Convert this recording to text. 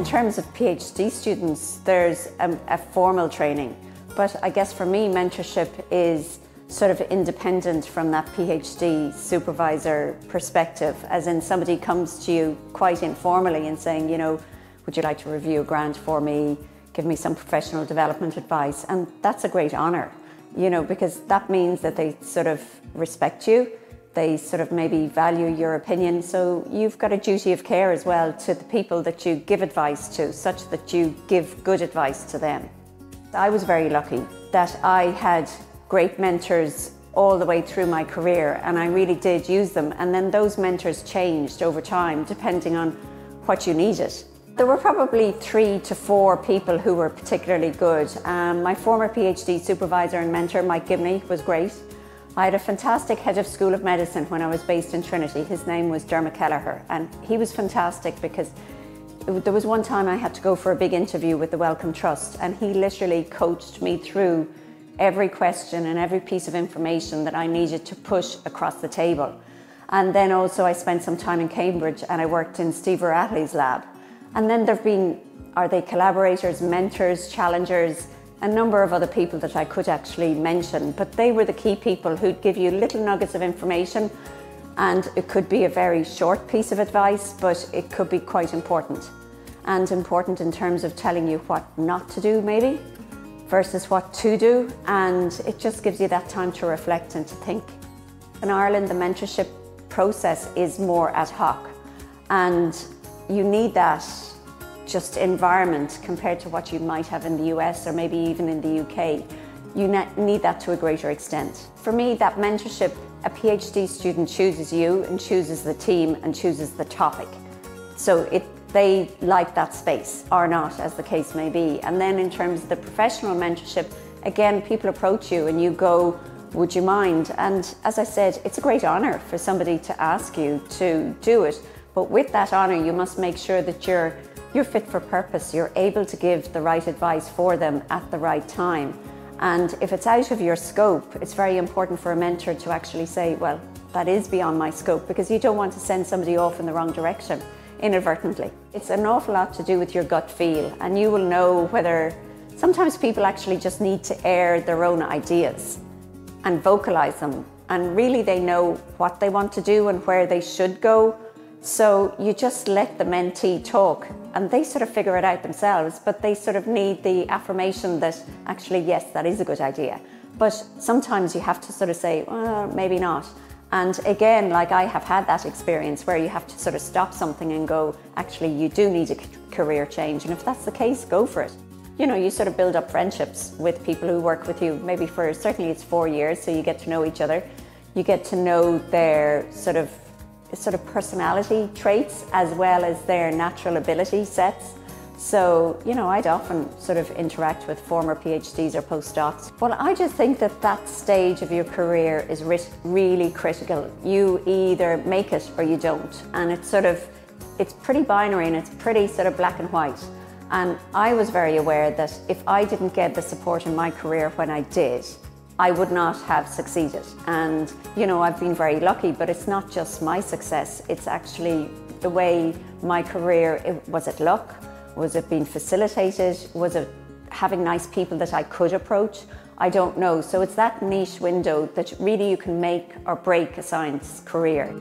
terms of PhD students, there's a formal training. But I guess for me, mentorship is sort of independent from that PhD supervisor perspective, as in somebody comes to you quite informally and saying, you know, would you like to review a grant for me, give me some professional development advice? And that's a great honour, you know, because that means that they sort of respect you, they sort of maybe value your opinion. So you've got a duty of care as well to the people that you give advice to, such that you give good advice to them. I was very lucky that I had great mentors all the way through my career, and I really did use them. And then those mentors changed over time depending on what you needed. There were probably 3 to 4 people who were particularly good. My former PhD supervisor and mentor, Mike Gibney, was great. I had a fantastic head of School of Medicine when I was based in Trinity. His name was Dermot Kelleher, and he was fantastic because there was one time I had to go for a big interview with the Wellcome Trust, and he literally coached me through every question and every piece of information that I needed to push across the table. And then also I spent some time in Cambridge and I worked in Steve Rattley's lab. And then there've been, are they collaborators, mentors, challengers, a number of other people that I could actually mention, but they were the key people who'd give you little nuggets of information, and it could be a very short piece of advice, but it could be quite important. And important in terms of telling you what not to do maybe, versus what to do, and it just gives you that time to reflect and to think. In Ireland, the mentorship process is more ad hoc, and you need that just environment compared to what you might have in the US or maybe even in the UK. You need that to a greater extent. For me, that mentorship, a PhD student chooses you and chooses the team and chooses the topic. So they like that space or not, as the case may be. And then in terms of the professional mentorship, again, people approach you and you go, would you mind? And as I said, it's a great honour for somebody to ask you to do it. But with that honour, you must make sure that you're fit for purpose. You're able to give the right advice for them at the right time. And if it's out of your scope, it's very important for a mentor to actually say, well, that is beyond my scope, because you don't want to send somebody off in the wrong direction inadvertently. It's an awful lot to do with your gut feel, and you will know whether sometimes people actually just need to air their own ideas and vocalize them, and really they know what they want to do and where they should go. So you just let the mentee talk and they sort of figure it out themselves, but they sort of need the affirmation that actually, yes, that is a good idea. But sometimes you have to sort of say, well, maybe not. And again, like I have had that experience where you have to sort of stop something and go, actually, you do need a career change. And if that's the case, go for it. You know, you sort of build up friendships with people who work with you, maybe for, certainly it's 4 years, so you get to know each other. You get to know their sort of personality traits as well as their natural ability sets. So, you know, I'd often sort of interact with former PhDs or postdocs. Well, I just think that that stage of your career is really critical. You either make it or you don't. And it's pretty binary and it's pretty sort of black and white. And I was very aware that if I didn't get the support in my career when I did, I would not have succeeded. And, you know, I've been very lucky, but it's not just my success. It's actually the way my career, was it luck? Was it being facilitated? Was it having nice people that I could approach? I don't know. So it's that niche window that really you can make or break a science career.